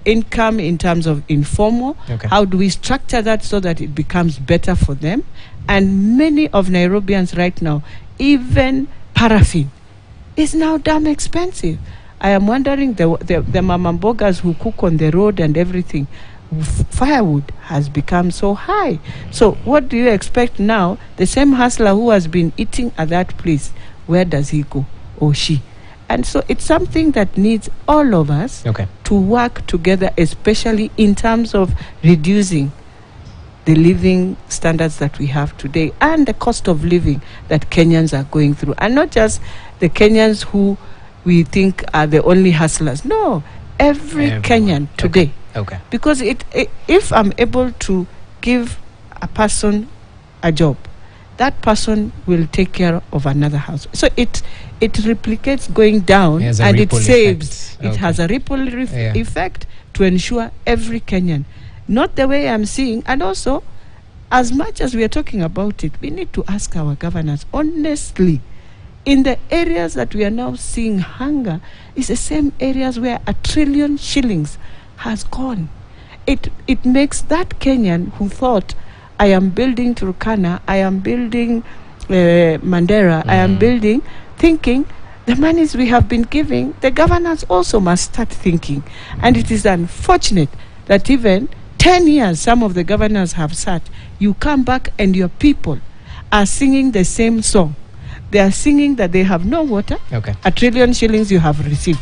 income in terms of informal. Okay. How do we structure that so that it becomes better for them? And many of Nairobians right now, even paraffin is now damn expensive. I am wondering, the mamambogas who cook on the road and everything, firewood has become so high. So what do you expect now? The same hustler who has been eating at that place, where does he go, or she? And so it's something that needs all of us to work together, especially in terms of reducing the living standards that we have today and the cost of living that Kenyans are going through. And not just the Kenyans who we think are the only hustlers. No, everyone. Kenyan today. Okay. Because if I'm able to give a person a job, that person will take care of another house. So it replicates going down, and it saves. It has a ripple effect to ensure every Kenyan. Not the way I'm seeing. And also, as much as we are talking about it, we need to ask our governors honestly. In the areas that we are now seeing hunger, is the same areas where 1 trillion shillings has gone. It makes that Kenyan who thought, I am building Turkana, I am building Mandera, I am building, thinking the monies we have been giving, the governors also must start thinking. And it is unfortunate that even 10 years some of the governors have sat, you come back and your people are singing the same song. They are singing that they have no water. 1 trillion shillings you have received.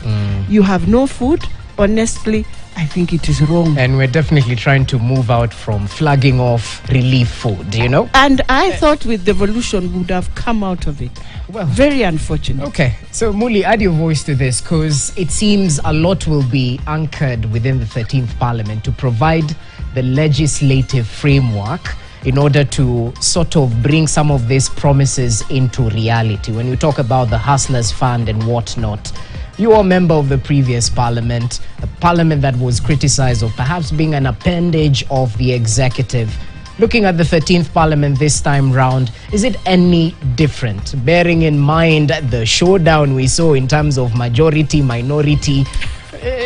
You have no food. Honestly, I think it is wrong. And we're definitely trying to move out from flagging off relief food, you know? And I thought with devolution would have come out of it. Well, very unfortunate. Okay, so Muli, add your voice to this, because it seems a lot will be anchored within the 13th Parliament to provide the legislative framework in order to sort of bring some of these promises into reality. When you talk about the Hustlers Fund and whatnot, you are a member of the previous parliament, a parliament that was criticized of perhaps being an appendage of the executive. Looking at the 13th parliament this time round, is it any different? Bearing in mind the showdown we saw in terms of majority, minority,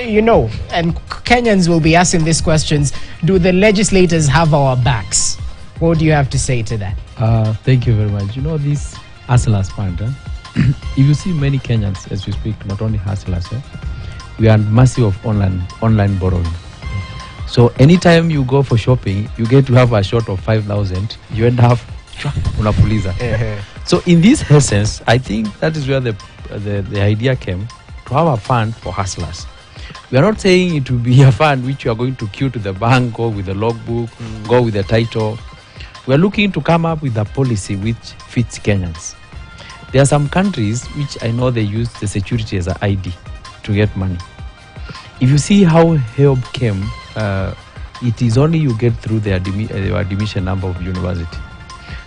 you know, and Kenyans will be asking these questions, do the legislators have our backs? What do you have to say to that? Thank you very much. You know, this Hustlers Fund, if you see many Kenyans as we speak, not only hustlers, we are massive of online borrowing. So anytime you go for shopping, you get to have a short of 5,000, you end up unapuliza. So in this essence, I think that is where the idea came, to have a fund for hustlers. We are not saying it will be a fund which you are going to queue to the bank, go with the logbook, go with the title. We are looking to come up with a policy which fits Kenyans. There are some countries which I know they use the security as an ID to get money. If you see how help came, it is only you get through the admission number of university.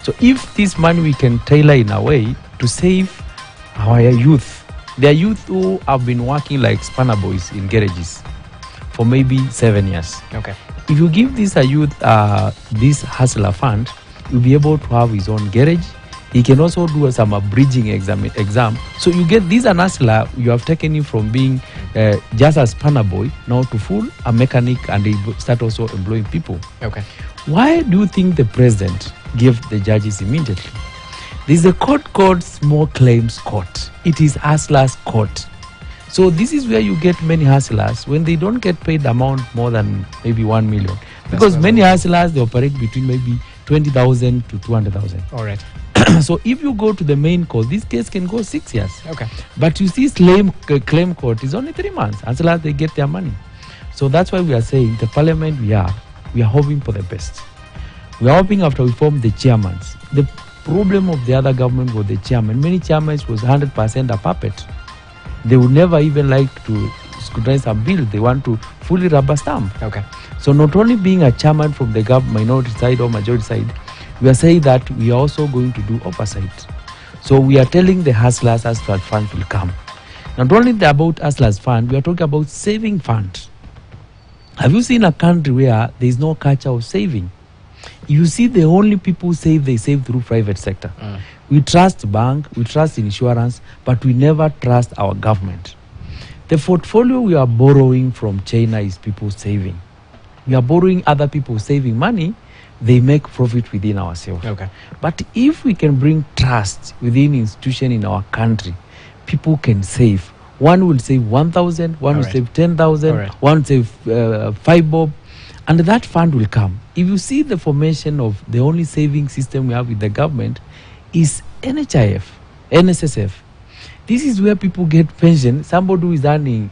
So if this money we can tailor in a way to save our youth, there are youth who have been working like spanner boys in garages for maybe 7 years. If you give this a youth this hustler fund, you'll be able to have his own garage. He can also do some bridging exam. So you get this an hustler, you have taken him from being just a spanner boy now to full a mechanic, and they start also employing people. Why do you think the president gave the judges immediately? There's a court called Small Claims Court. It is hustlers court. So this is where you get many hustlers when they don't get paid the amount more than maybe 1 million. Because many hustlers, they operate between maybe 20,000 to 200,000. All right. So if you go to the main court, this case can go 6 years. Okay. But you see claim court is only 3 months until they get their money. So that's why we are saying the parliament we are hoping for the best. We are hoping after we form the chairmans. The problem of the other government was the chairman. Many chairmen was 100% a puppet. They would never even like to scrutinize a bill. They want to fully rubber stamp. Okay. So not only being a chairman from the minority side or majority side, we are saying that we are also going to do oversight. So we are telling the hustlers Hustlers Fund will come. Not only about Hustlers Fund, we are talking about saving fund. Have you seen a country where there is no culture of saving? You see the only people save, they save through private sector. We trust bank, we trust insurance, but we never trust our government. The portfolio we are borrowing from China is people saving. We are borrowing other people saving money, they make profit within ourselves. Okay. But if we can bring trust within institution in our country, people can save. One will save 1,000, one will save 10,000, one will save 5 bob, and that fund will come. If you see the formation of the only saving system we have with the government is NHIF, NSSF. This is where people get pension. Somebody who is earning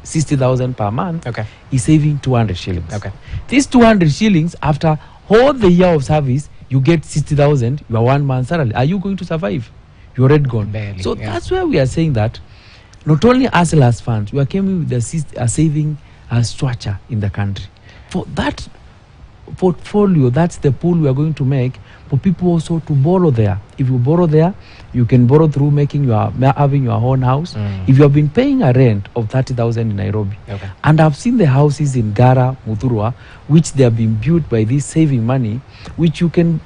60,000 per month is saving 200 shillings. Okay. These 200 shillings, after all the year of service, you get 60,000, your 1 month salary. Are you going to survive? You're already gone. Barely, so that's where we are saying that not only as last funds, we are coming with a saving structure in the country. For that portfolio, that's the pool we are going to make for people also to borrow there. If you borrow there, you can borrow through having your own house. If you have been paying a rent of 30,000 in Nairobi, and I've seen the houses in Gara, Muthurwa, which they have been built by this saving money, which you can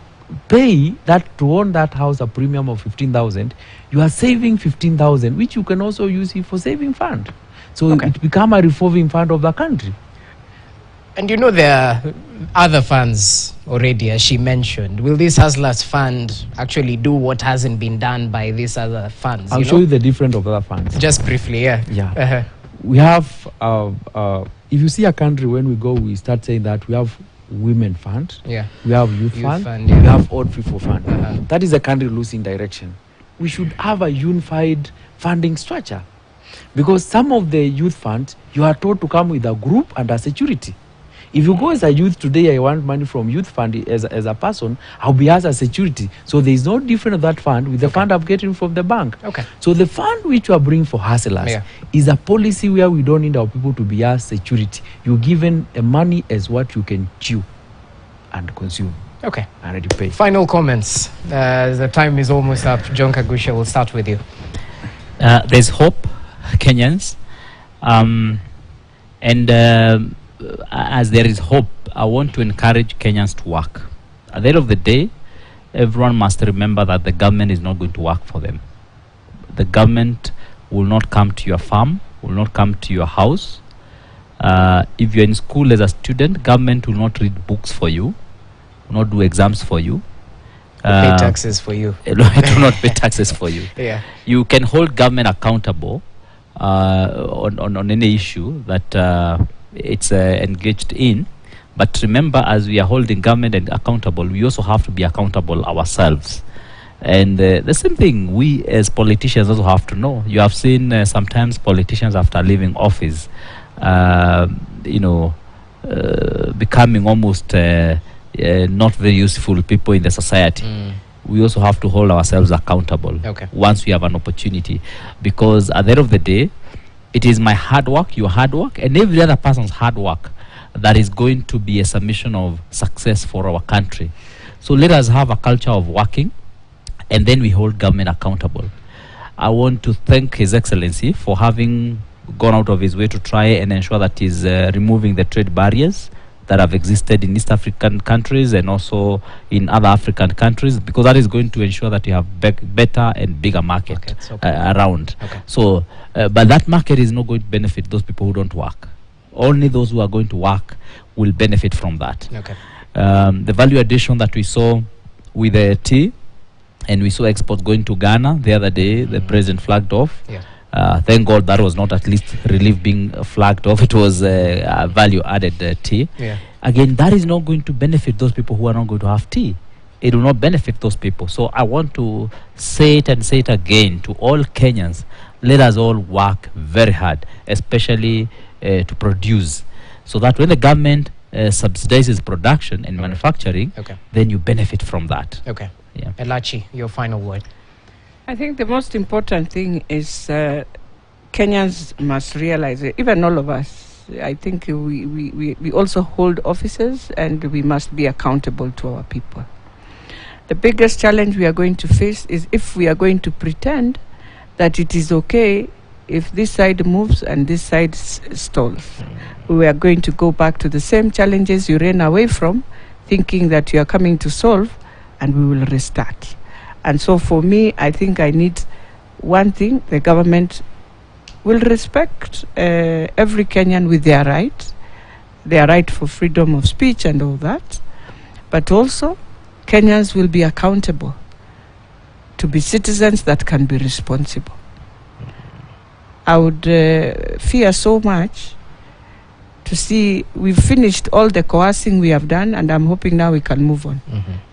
pay that to own that house a premium of 15,000. You are saving 15,000, which you can also use it for saving fund. So it become a revolving fund of the country. And you know there are other funds already, as she mentioned. Will this Hustlers Fund actually do what hasn't been done by these other funds? I'll show you the difference of other funds. Just briefly, yeah. We have, if you see a country, when we go, we start saying that we have women fund, we have youth fund, we have old people fund. That is a country losing direction. We should have a unified funding structure, because some of the youth funds, you are told to come with a group and a security. If you go as a youth today, I want money from youth fund as a person, I'll be as a security. So there is no difference of that fund with the fund I'm getting from the bank. So the fund which you are bringing for hustlers is a policy where we don't need our people to be as security. You're given money as what you can chew and consume. And ready to pay. Final comments. The time is almost up. John Kagusha, we'll start with you. There's hope, Kenyans. As there is hope, I want to encourage Kenyans to work. At the end of the day, everyone must remember that the government is not going to work for them. The government will not come to your farm, will not come to your house. If you're in school as a student, government will not read books for you, will not do exams for you. Pay taxes for you. It will not pay taxes for you. You can hold government accountable on any issue that it's engaged in, but remember, as we are holding government accountable, we also have to be accountable ourselves. And the same thing we as politicians also have to know. You have seen sometimes politicians after leaving office becoming almost not very useful people in the society. We also have to hold ourselves accountable once we have an opportunity, because at the end of the day, it is my hard work, your hard work, and every other person's hard work that is going to be a submission of success for our country. So let us have a culture of working, and then we hold government accountable. I want to thank His Excellency for having gone out of his way to try and ensure that he's removing the trade barriers that have existed in East African countries and also in other African countries, because that is going to ensure that you have better and bigger market around. So, but that market is not going to benefit those people who don't work. Only those who are going to work will benefit from that. The value addition that we saw with the tea, and we saw exports going to Ghana the other day, the president flagged off. Thank God that was not at least relief being flagged off. It was value-added tea. Yeah. Again, that is not going to benefit those people who are not going to have tea. It will not benefit those people. So I want to say it and say it again to all Kenyans. Let us all work very hard, especially to produce, so that when the government subsidizes production and manufacturing, then you benefit from that. Okay. Yeah. Elachi, your final word. I think the most important thing is Kenyans must realize it, even all of us. I think we also hold offices, and we must be accountable to our people. The biggest challenge we are going to face is if we are going to pretend that it is okay if this side moves and this side stalls. We are going to go back to the same challenges you ran away from, thinking that you are coming to solve, and we will restart. And so for me, I think I need one thing: the government will respect every Kenyan with their right for freedom of speech and all that, but also Kenyans will be accountable to be citizens that can be responsible. I would fear so much to see we've finished all the coercing we have done, and I'm hoping now we can move on.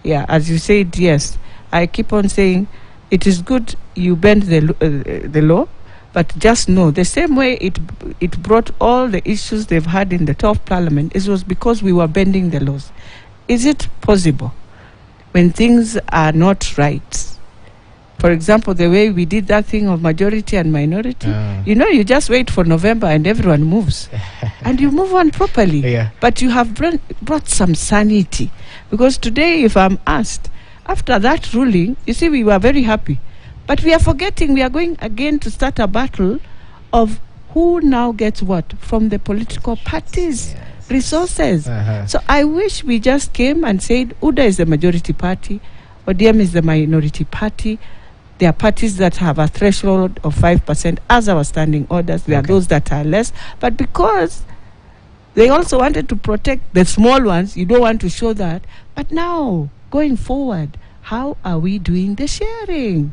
Yeah, as you said, yes, I keep on saying it is good you bend the law, but just know the same way it brought all the issues they've had in the top parliament, it was because we were bending the laws. Is it possible when things are not right? For example, the way we did that thing of majority and minority, you just wait for November and everyone moves. And you move on properly. Yeah. But you have brought some sanity. Because today, if I'm asked, after that ruling, you see, we were very happy. But we are forgetting we are going again to start a battle of who now gets what from the political parties. Yes. Resources. So I wish we just came and said, UDA is the majority party, ODM is the minority party. There are parties that have a threshold of 5% as our standing orders. There are those that are less. But because they also wanted to protect the small ones, you don't want to show that. But now, going forward, how are we doing the sharing?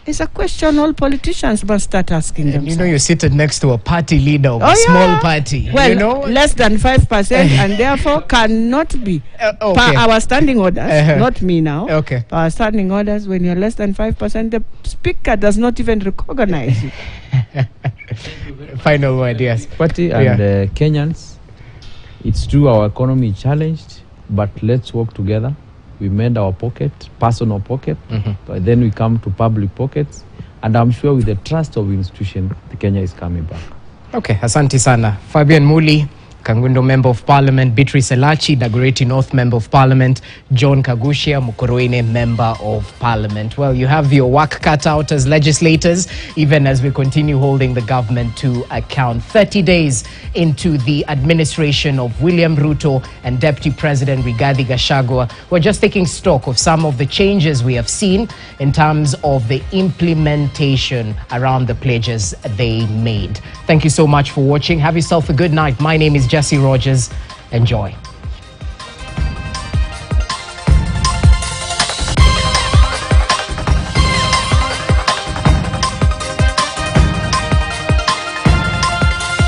It's a question all politicians must start asking themselves. You're seated next to a party leader of a small party. Well, less than 5% and therefore cannot be. Our standing orders, not me now. Okay. Our standing orders, when you're less than 5%, the speaker does not even recognize it. Final word, yes. Party and Kenyans, it's true our economy is challenged, but let's work together. We mend our pocket, personal pocket, but then we come to public pockets, and I'm sure with the trust of institution, the Kenya is coming back. Okay, asante sana. Fabian Muli, Kangundo Member of Parliament, Beatrice Elachi, Dagoretti North Member of Parliament, John Kagushia, Mukurweini Member of Parliament. Well, you have your work cut out as legislators, even as we continue holding the government to account. 30 days into the administration of William Ruto and Deputy President Rigathi Gachagua, we're just taking stock of some of the changes we have seen in terms of the implementation around the pledges they made. Thank you so much for watching. Have yourself a good night. My name is Jesse Rogers. Enjoy.